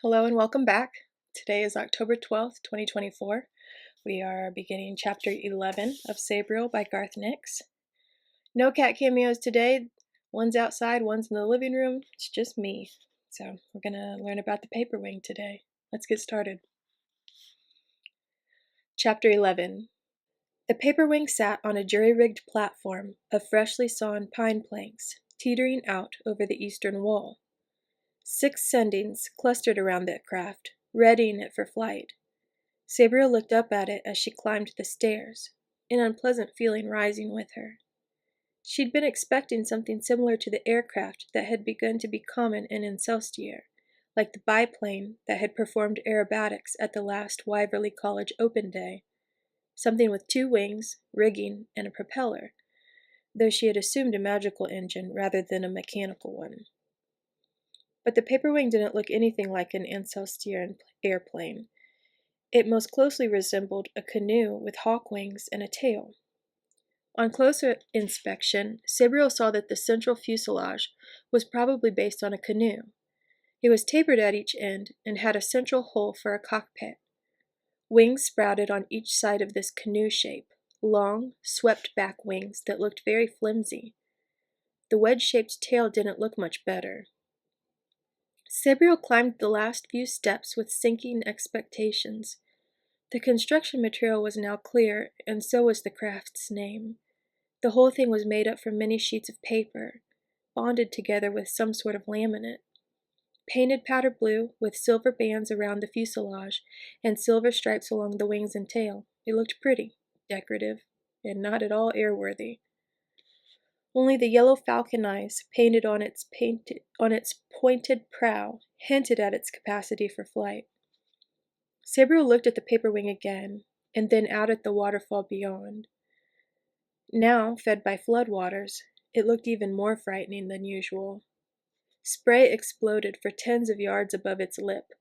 Hello and welcome back. Today is October 12th, 2024. We are beginning chapter 11 of Sabriel by Garth Nix. No cat cameos today. One's outside, one's in the living room. It's just me. So we're going to learn about the paper wing today. Let's get started. Chapter 11. The paper wing sat on a jury-rigged platform of freshly sawn pine planks, teetering out over the eastern wall. 6 sendings clustered around that craft, readying it for flight. Sabriel looked up at it as she climbed the stairs, an unpleasant feeling rising with her. She'd been expecting something similar to the aircraft that had begun to be common in Excelsior, like the biplane that had performed aerobatics at the last Wyverley College Open Day. Something with 2 wings, rigging, and a propeller, though she had assumed a magical engine rather than a mechanical one. But the paper wing didn't look anything like an Excelsior airplane. It most closely resembled a canoe with hawk wings and a tail. On closer inspection, Sabriel saw that the central fuselage was probably based on a canoe. It was tapered at each end and had a central hole for a cockpit. Wings sprouted on each side of this canoe shape, long, swept-back wings that looked very flimsy. The wedge-shaped tail didn't look much better. Sabriel climbed the last few steps with sinking expectations. The construction material was now clear, and so was the craft's name. The whole thing was made up from many sheets of paper, bonded together with some sort of laminate. Painted powder blue, with silver bands around the fuselage, and silver stripes along the wings and tail, it looked pretty, decorative, and not at all airworthy. Only the yellow falcon eyes, painted on its pointed prow, hinted at its capacity for flight. Sabriel looked at the paper wing again, and then out at the waterfall beyond. Now, fed by floodwaters, it looked even more frightening than usual. Spray exploded for tens of yards above its lip,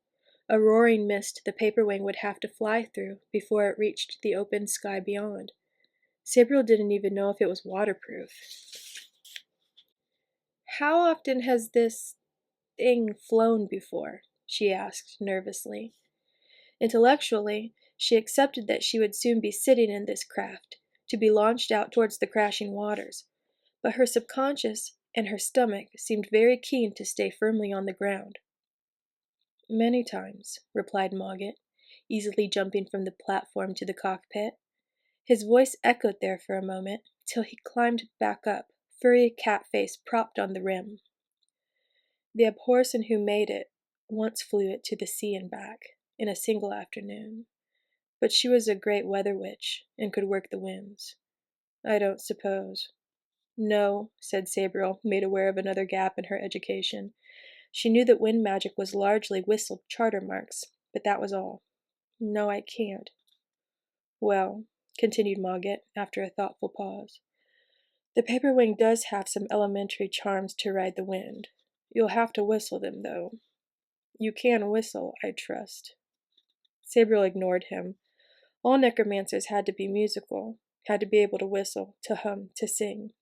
a roaring mist the paper wing would have to fly through before it reached the open sky beyond. Sabriel didn't even know if it was waterproof. "How often has this thing flown before?" she asked nervously. Intellectually, she accepted that she would soon be sitting in this craft, to be launched out towards the crashing waters, but her subconscious and her stomach seemed very keen to stay firmly on the ground. "Many times," replied Mogget, easily jumping from the platform to the cockpit. His voice echoed there for a moment, till he climbed back up, furry cat face propped on the rim. "The abhorsen who made it once flew it to the sea and back, in a single afternoon. But she was a great weather witch, and could work the winds. I don't suppose—" "No," said Sabriel, made aware of another gap in her education. She knew that wind magic was largely whistled charter marks, but that was all. "No, I can't." "Well," continued Mogget, after a thoughtful pause, "the paper wing does have some elementary charms to ride the wind. You'll have to whistle them, though. You can whistle, I trust." Sabriel ignored him. All necromancers had to be musical, had to be able to whistle, to hum, to sing.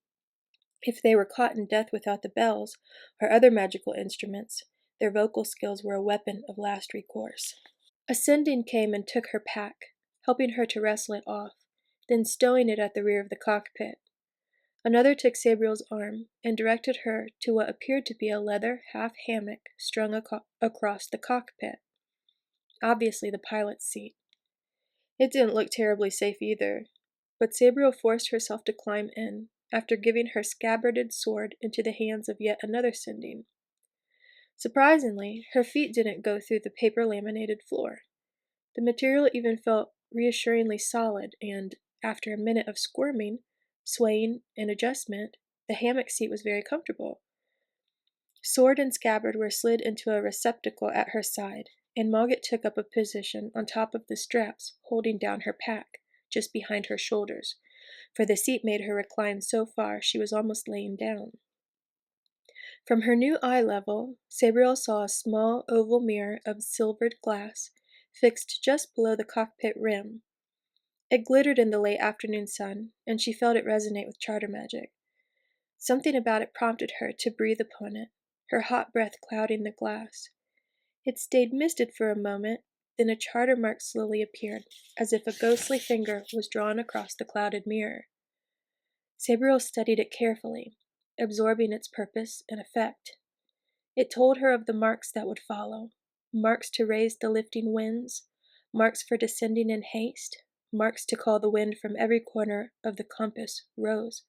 If they were caught in death without the bells, or other magical instruments, their vocal skills were a weapon of last recourse. A sending came and took her pack, helping her to wrestle it off, then stowing it at the rear of the cockpit. Another took Sabriel's arm and directed her to what appeared to be a leather half-hammock strung across the cockpit. Obviously the pilot's seat. It didn't look terribly safe either, but Sabriel forced herself to climb in, after giving her scabbarded sword into the hands of yet another sending. Surprisingly, her feet didn't go through the paper-laminated floor. The material even felt reassuringly solid, and, after a minute of squirming, swaying, and adjustment, the hammock seat was very comfortable. Sword and scabbard were slid into a receptacle at her side, and Mogget took up a position on top of the straps holding down her pack, just behind her shoulders, for the seat made her recline so far she was almost laying down. From her new eye level, Sabriel saw a small oval mirror of silvered glass fixed just below the cockpit rim. It glittered in the late afternoon sun, and she felt it resonate with charter magic. Something about it prompted her to breathe upon it, her hot breath clouding the glass. It stayed misted for a moment, then a charter mark slowly appeared, as if a ghostly finger was drawn across the clouded mirror. Sabriel studied it carefully, absorbing its purpose and effect. It told her of the marks that would follow, marks to raise the lifting winds, marks for descending in haste, marks to call the wind from every corner of the compass rose.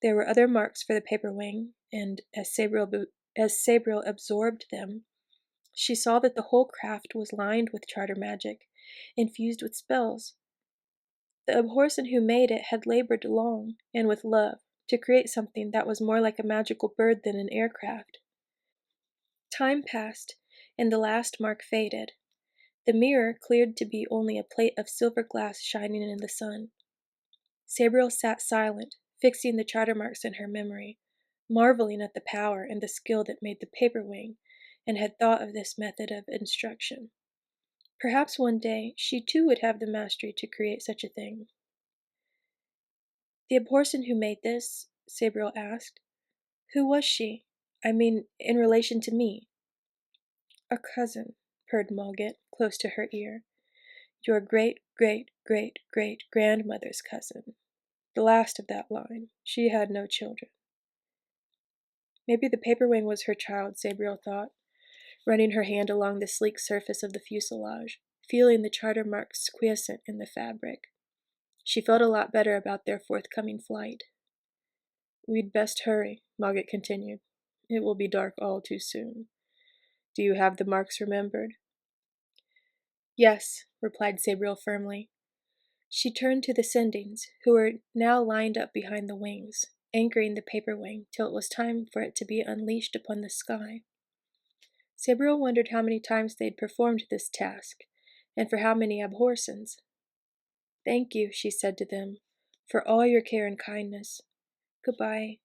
There were other marks for the paper wing, and as Sabriel absorbed them, she saw that the whole craft was lined with charter magic, infused with spells. The Abhorsen who made it had labored long, and with love, to create something that was more like a magical bird than an aircraft. Time passed, and the last mark faded. The mirror cleared to be only a plate of silver glass shining in the sun. Sabriel sat silent, fixing the charter marks in her memory, marveling at the power and the skill that made the paper wing, and had thought of this method of instruction. Perhaps one day she too would have the mastery to create such a thing. The Abhorsen who made this? Sabriel asked. Who was she? I mean, in relation to me. A cousin, purred Mogget, close to her ear. Your great-great-great-great-grandmother's cousin. The last of that line. She had no children. Maybe the paper wing was her child, Sabriel thought, running her hand along the sleek surface of the fuselage, feeling the charter marks quiescent in the fabric. She felt a lot better about their forthcoming flight. We'd best hurry, Mogget continued. It will be dark all too soon. Do you have the marks remembered? Yes, replied Sabriel firmly. She turned to the Sendings, who were now lined up behind the wings, anchoring the paper wing till it was time for it to be unleashed upon the sky. Sabriel wondered how many times they'd performed this task, and for how many Abhorsens. Thank you, she said to them, for all your care and kindness. Goodbye.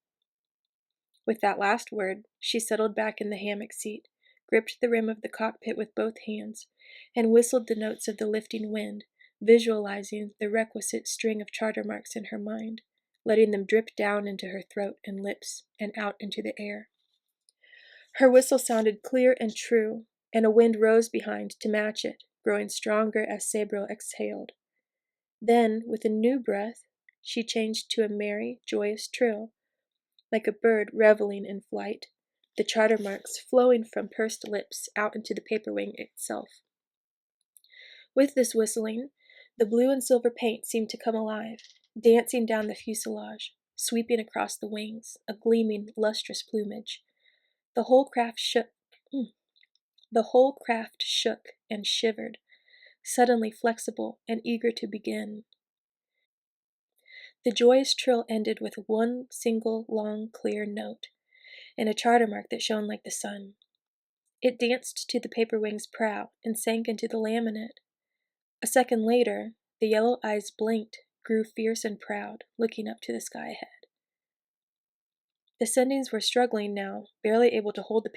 With that last word, she settled back in the hammock seat, gripped the rim of the cockpit with both hands, and whistled the notes of the lifting wind, visualizing the requisite string of charter marks in her mind, letting them drip down into her throat and lips and out into the air. Her whistle sounded clear and true, and a wind rose behind to match it, growing stronger as Sabriel exhaled. Then, with a new breath, she changed to a merry, joyous trill, like a bird reveling in flight, the charter marks flowing from pursed lips out into the paper wing itself. With this whistling, the blue and silver paint seemed to come alive, dancing down the fuselage, sweeping across the wings, a gleaming, lustrous plumage. The whole craft shook and shivered, suddenly flexible and eager to begin. The joyous trill ended with one single, long, clear note, and a charter mark that shone like the sun. It danced to the paper wing's prow and sank into the laminate. A second later, the yellow eyes blinked, grew fierce and proud, looking up to the sky ahead. The Sendings were struggling now, barely able to hold the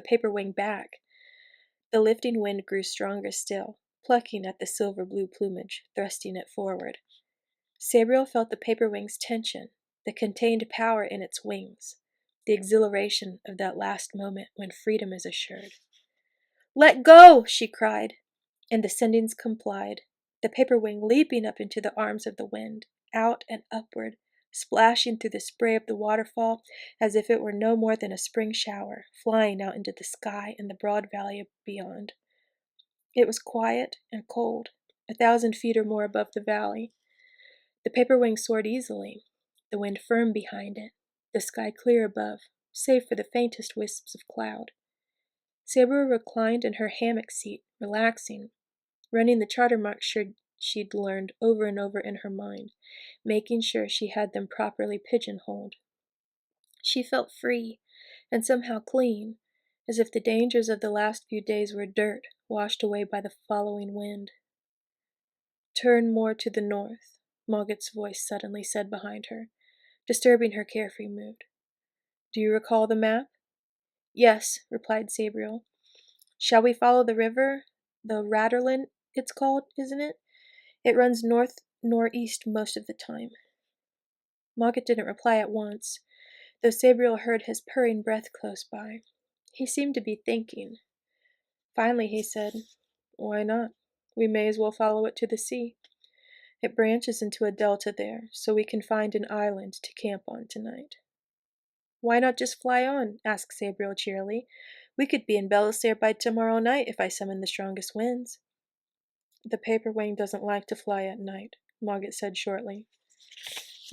paper wing back. The lifting wind grew stronger still, plucking at the silver-blue plumage, thrusting it forward. Sabriel felt the paper wing's tension, the contained power in its wings, the exhilaration of that last moment when freedom is assured. Let go! She cried, and the Sendings complied, the paper wing leaping up into the arms of the wind, out and upward, splashing through the spray of the waterfall as if it were no more than a spring shower, flying out into the sky and the broad valley beyond. It was quiet and cold, 1,000 feet or more above the valley. The paper wing soared easily, the wind firm behind it, the sky clear above, save for the faintest wisps of cloud. Sabriel reclined in her hammock seat, relaxing, running the charter marks she'd learned over and over in her mind, making sure she had them properly pigeonholed. She felt free, and somehow clean, as if the dangers of the last few days were dirt washed away by the following wind. Turn more to the north, Mogget's voice suddenly said behind her, disturbing her carefree mood. Do you recall the map? Yes, replied Sabriel. Shall we follow the river? The Raderland, it's called, isn't it? It runs north-northeast most of the time. Mogget didn't reply at once, though Sabriel heard his purring breath close by. He seemed to be thinking. Finally he said, "Why not? We may as well follow it to the sea. It branches into a delta there, so we can find an island to camp on tonight." "Why not just fly on?" asked Sabriel cheerily. "We could be in Belisare by tomorrow night if I summon the strongest winds." "The paper wing doesn't like to fly at night," Mogget said shortly.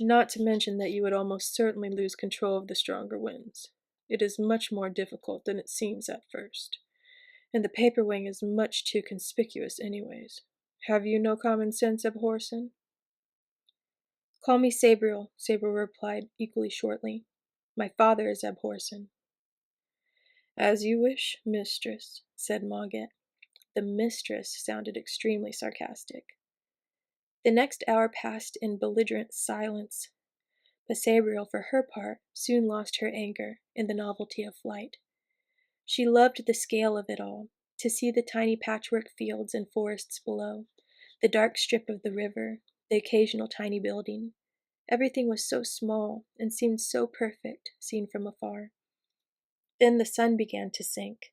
"Not to mention that you would almost certainly lose control of the stronger winds. It is much more difficult than it seems at first. And the paper wing is much too conspicuous anyways. Have you no common sense, Abhorsen?" "Call me Sabriel," Sabriel replied equally shortly. "My father is Abhorsen." "As you wish, mistress," said Mogget. The mistress sounded extremely sarcastic. The next hour passed in belligerent silence, but Sabriel, for her part, soon lost her anger in the novelty of flight. She loved the scale of it all, to see the tiny patchwork fields and forests below, the dark strip of the river, the occasional tiny building. Everything was so small and seemed so perfect, seen from afar. Then the sun began to sink,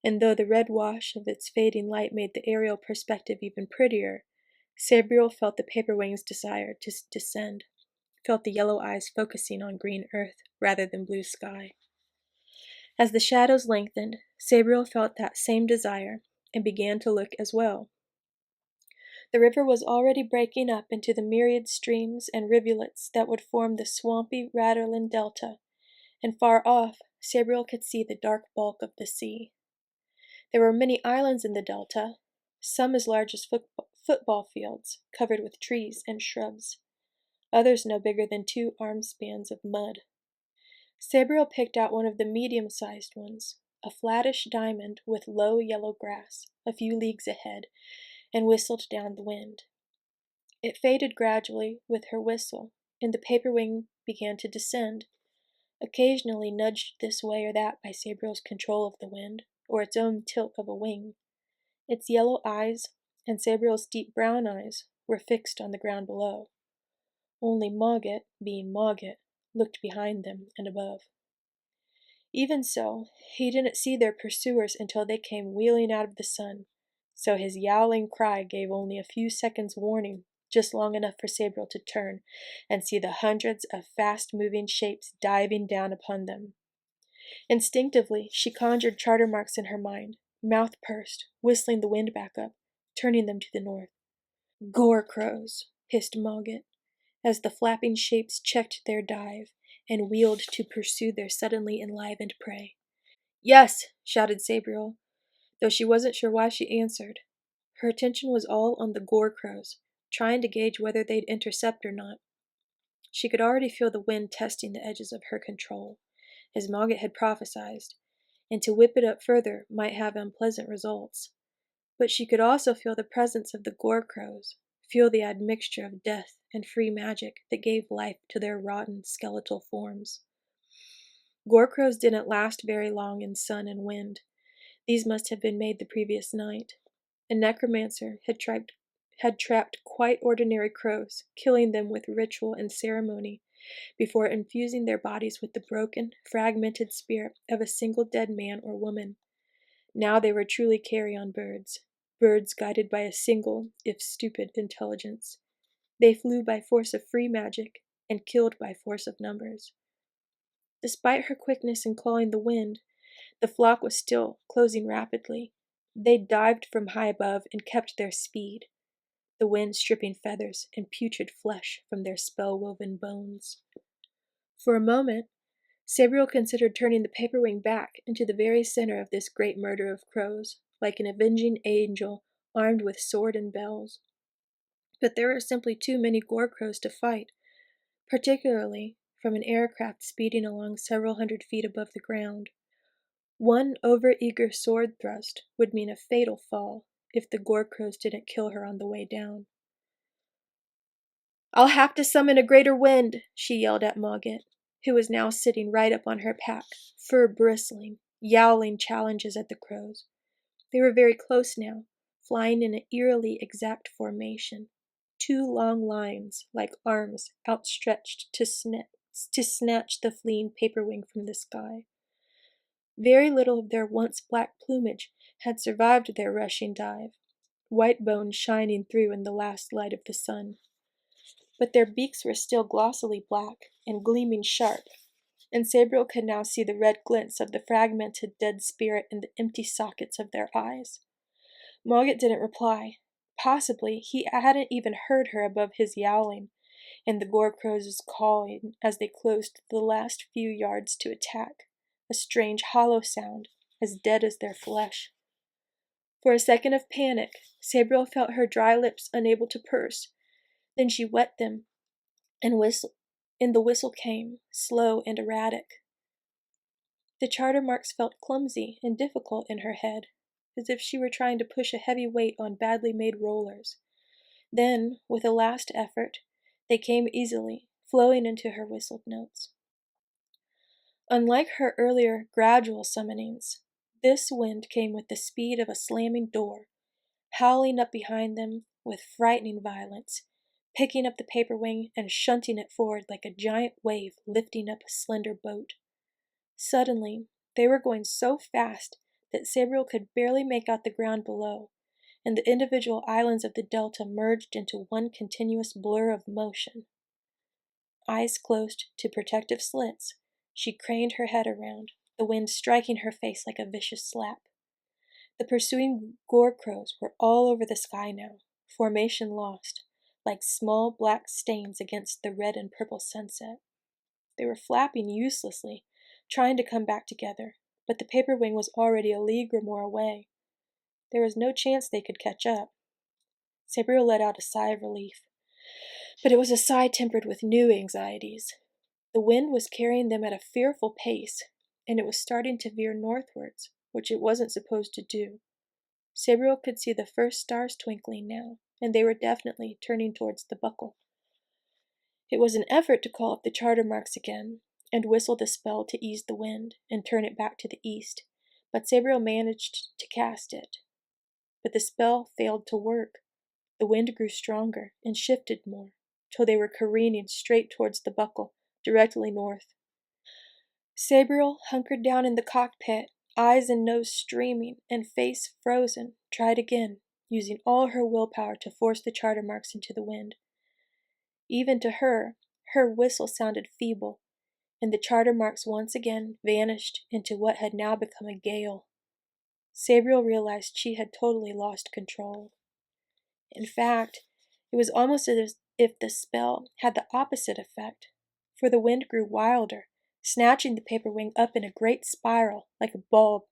and though the red wash of its fading light made the aerial perspective even prettier, Sabriel felt the paper wing's desire to descend, felt the yellow eyes focusing on green earth rather than blue sky. As the shadows lengthened, Sabriel felt that same desire and began to look as well. The river was already breaking up into the myriad streams and rivulets that would form the swampy Raderland Delta, and far off, Sabriel could see the dark bulk of the sea. There were many islands in the delta, some as large as football fields, covered with trees and shrubs, others no bigger than 2 arm spans of mud. Sabriel picked out one of the medium-sized ones, a flattish diamond with low yellow grass, a few leagues ahead, and whistled down the wind. It faded gradually with her whistle, and the paper wing began to descend, occasionally nudged this way or that by Sabriel's control of the wind, or its own tilt of a wing. Its yellow eyes, and Sabriel's deep brown eyes, were fixed on the ground below. Only Mogget, being Mogget, looked behind them and above. Even so, he didn't see their pursuers until they came wheeling out of the sun, so his yowling cry gave only a few seconds' warning, just long enough for Sabriel to turn and see the hundreds of fast-moving shapes diving down upon them. Instinctively, she conjured charter marks in her mind, mouth pursed, whistling the wind back up, turning them to the north. "Gore crows," hissed Mogget, as the flapping shapes checked their dive and wheeled to pursue their suddenly enlivened prey. "Yes," shouted Sabriel, though she wasn't sure why she answered. Her attention was all on the gore crows, trying to gauge whether they'd intercept or not. She could already feel the wind testing the edges of her control, as Mogget had prophesied, and to whip it up further might have unpleasant results. But she could also feel the presence of the gore crows, feel the admixture of death and free magic that gave life to their rotten skeletal forms. Gore crows didn't last very long in sun and wind. These must have been made the previous night. A necromancer had trapped quite ordinary crows, killing them with ritual and ceremony, before infusing their bodies with the broken, fragmented spirit of a single dead man or woman. Now they were truly carrion birds, birds guided by a single, if stupid, intelligence. They flew by force of free magic, and killed by force of numbers. Despite her quickness in clawing the wind, the flock was still closing rapidly. They dived from high above and kept their speed, the wind stripping feathers and putrid flesh from their spell-woven bones. For a moment, Sabriel considered turning the paper wing back into the very center of this great murder of crows, like an avenging angel armed with sword and bells. But there were simply too many gore crows to fight, particularly from an aircraft speeding along several hundred feet above the ground. One over-eager sword thrust would mean a fatal fall if the gore crows didn't kill her on the way down. "I'll have to summon a greater wind," she yelled at Mogget, who was now sitting right up on her pack, fur bristling, yowling challenges at the crows. They were very close now, flying in an eerily exact formation, 2 long lines, like arms outstretched to snatch the fleeing paper wing from the sky. Very little of their once black plumage had survived their rushing dive, white bones shining through in the last light of the sun. But their beaks were still glossily black and gleaming sharp, and Sabriel could now see the red glints of the fragmented dead spirit in the empty sockets of their eyes. Mogget didn't reply. Possibly he hadn't even heard her above his yowling, and the Gorcrows' calling as they closed the last few yards to attack, a strange hollow sound, as dead as their flesh. For a second of panic, Sabriel felt her dry lips unable to purse. Then she wet them, and the whistle came, slow and erratic. The charter marks felt clumsy and difficult in her head, as if she were trying to push a heavy weight on badly made rollers. Then, with a last effort, they came easily, flowing into her whistled notes. Unlike her earlier gradual summonings, this wind came with the speed of a slamming door, howling up behind them with frightening violence, picking up the paper wing and shunting it forward like a giant wave lifting up a slender boat. Suddenly, they were going so fast that Sabriel could barely make out the ground below, and the individual islands of the delta merged into one continuous blur of motion. Eyes closed to protective slits, she craned her head around, the wind striking her face like a vicious slap. The pursuing Gorcrows were all over the sky now, formation lost, like small black stains against the red and purple sunset. They were flapping uselessly, trying to come back together, but the paper wing was already a league or more away. There was no chance they could catch up. Sabriel let out a sigh of relief, but it was a sigh tempered with new anxieties. The wind was carrying them at a fearful pace, and it was starting to veer northwards, which it wasn't supposed to do. Sabriel could see the first stars twinkling now, and they were definitely turning towards the buckle. It was an effort to call up the charter marks again, and whistle the spell to ease the wind and turn it back to the east, but Sabriel managed to cast it. But the spell failed to work. The wind grew stronger and shifted more, till they were careening straight towards the buckle, directly north. Sabriel, hunkered down in the cockpit, eyes and nose streaming and face frozen, tried again, using all her willpower to force the charter marks into the wind. Even to her whistle sounded feeble, and the charter marks once again vanished into what had now become a gale. Sabriel realized she had totally lost control. In fact, it was almost as if the spell had the opposite effect, for the wind grew wilder, snatching the paper wing up in a great spiral like a bulb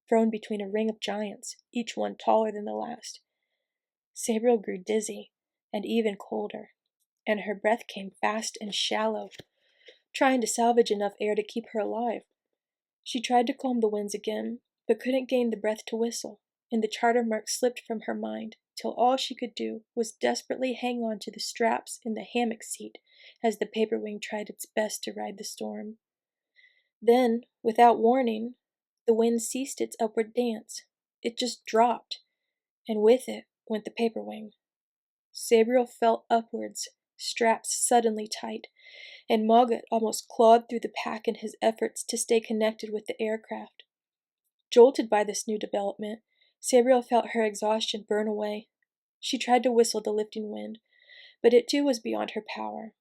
thrown between a ring of giants, each one taller than the last. Sabriel grew dizzy and even colder, and her breath came fast and shallow, trying to salvage enough air to keep her alive. She tried to calm the winds again, but couldn't gain the breath to whistle, and the charter mark slipped from her mind, till all she could do was desperately hang on to the straps in the hammock seat as the paper wing tried its best to ride the storm. Then, without warning, the wind ceased its upward dance. It just dropped, and with it went the paper wing. Sabriel fell upwards, straps suddenly tight, and Mogget almost clawed through the pack in his efforts to stay connected with the aircraft. Jolted by this new development, Sabriel felt her exhaustion burn away. She tried to whistle the lifting wind, but it too was beyond her power.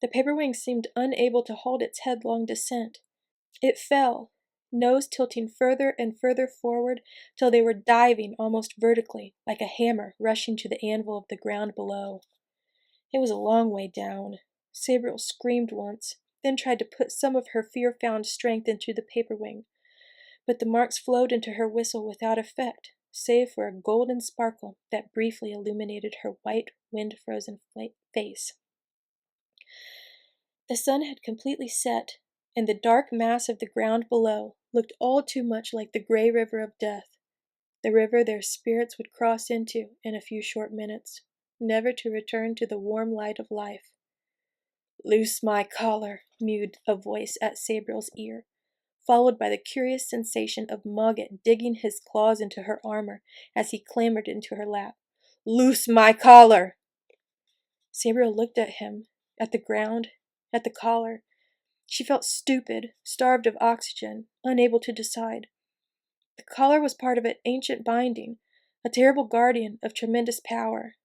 The paper wing seemed unable to hold its headlong descent. It fell, nose tilting further and further forward till they were diving almost vertically, like a hammer rushing to the anvil of the ground below. It was a long way down. Sabriel screamed once, then tried to put some of her fear-found strength into the paper wing, but the marks flowed into her whistle without effect, save for a golden sparkle that briefly illuminated her white, wind-frozen face. The sun had completely set, and the dark mass of the ground below looked all too much like the gray river of death, the river their spirits would cross into in a few short minutes, never to return to the warm light of life. "Loose my collar," mewed a voice at Sabriel's ear, followed by the curious sensation of Mogget digging his claws into her armor as he clambered into her lap. "Loose my collar!" Sabriel looked at him, at the ground, at the collar. She felt stupid, starved of oxygen, unable to decide. The collar was part of an ancient binding, a terrible guardian of tremendous power.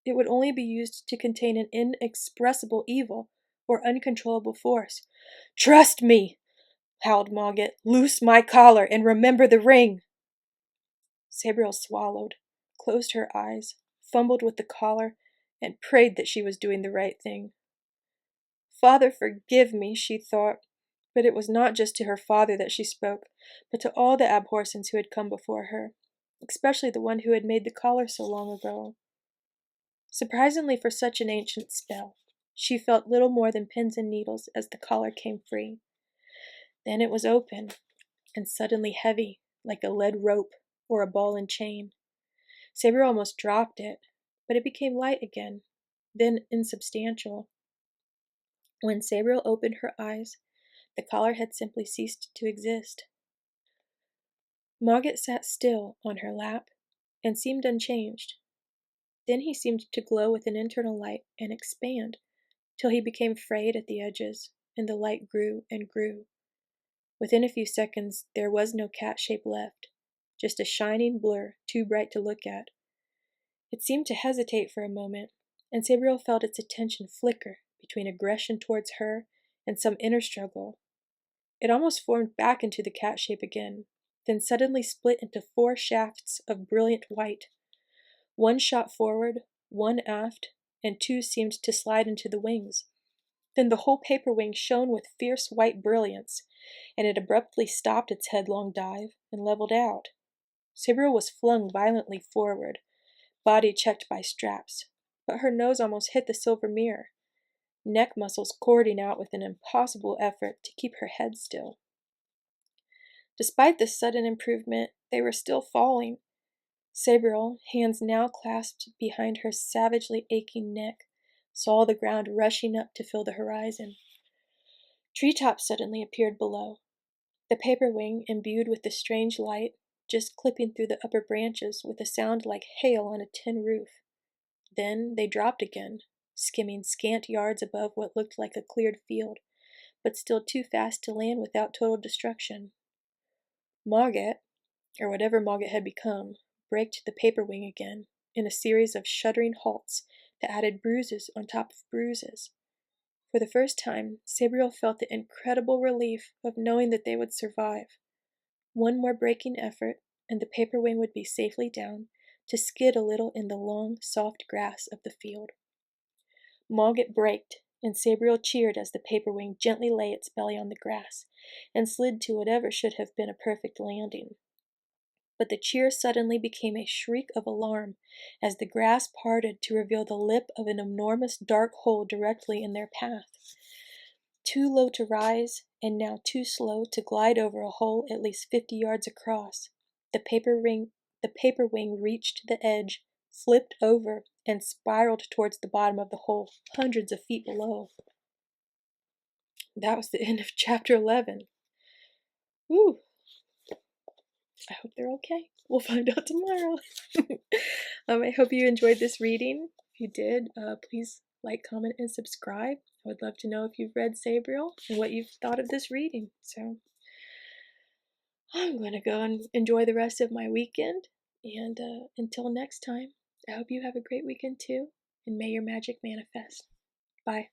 It would only be used to contain an inexpressible evil or uncontrollable force. "Trust me!" howled Mogget. "Loose my collar and remember the ring!" Sabriel swallowed, closed her eyes, fumbled with the collar, and prayed that she was doing the right thing. "Father, forgive me," she thought. But it was not just to her father that she spoke, but to all the Abhorsons who had come before her, especially the one who had made the collar so long ago. Surprisingly for such an ancient spell, she felt little more than pins and needles as the collar came free. Then it was open, and suddenly heavy, like a lead rope or a ball and chain. Sabriel almost dropped it, but it became light again, then insubstantial. When Sabriel opened her eyes, the collar had simply ceased to exist. Mogget sat still on her lap and seemed unchanged. Then he seemed to glow with an internal light and expand, till he became frayed at the edges, and the light grew and grew. Within a few seconds there was no cat shape left, just a shining blur too bright to look at. It seemed to hesitate for a moment, and Sabriel felt its attention flicker between aggression towards her and some inner struggle. It almost formed back into the cat shape again, then suddenly split into 4 shafts of brilliant white. 1 shot forward, 1 aft, and 2 seemed to slide into the wings. Then the whole paper wing shone with fierce white brilliance, and it abruptly stopped its headlong dive and leveled out. Sabriel was flung violently forward, body checked by straps, but her nose almost hit the silver mirror, neck muscles cording out with an impossible effort to keep her head still. Despite this sudden improvement, they were still falling. Sabriel, hands now clasped behind her savagely aching neck, saw the ground rushing up to fill the horizon. Treetops suddenly appeared below, the paper wing imbued with the strange light, just clipping through the upper branches with a sound like hail on a tin roof. Then they dropped again, skimming scant yards above what looked like a cleared field, but still too fast to land without total destruction. Mogget, or whatever Mogget had become, braked the paper wing again, in a series of shuddering halts that added bruises on top of bruises. For the first time, Sabriel felt the incredible relief of knowing that they would survive. One more braking effort, and the paper wing would be safely down, to skid a little in the long, soft grass of the field. Mogget braked, and Sabriel cheered as the paper wing gently lay its belly on the grass, and slid to whatever should have been a perfect landing. But the cheer suddenly became a shriek of alarm as the grass parted to reveal the lip of an enormous dark hole directly in their path. Too low to rise, and now too slow to glide over a hole at least 50 yards across, the paper wing reached the edge, flipped over, and spiraled towards the bottom of the hole, hundreds of feet below. That was the end of chapter 11. Whew. I hope they're okay. We'll find out tomorrow. I hope you enjoyed this reading. If you did, please like, comment, and subscribe. I would love to know if you've read Sabriel and what you've thought of this reading. So I'm going to go and enjoy the rest of my weekend. And until next time, I hope you have a great weekend too. And may your magic manifest. Bye.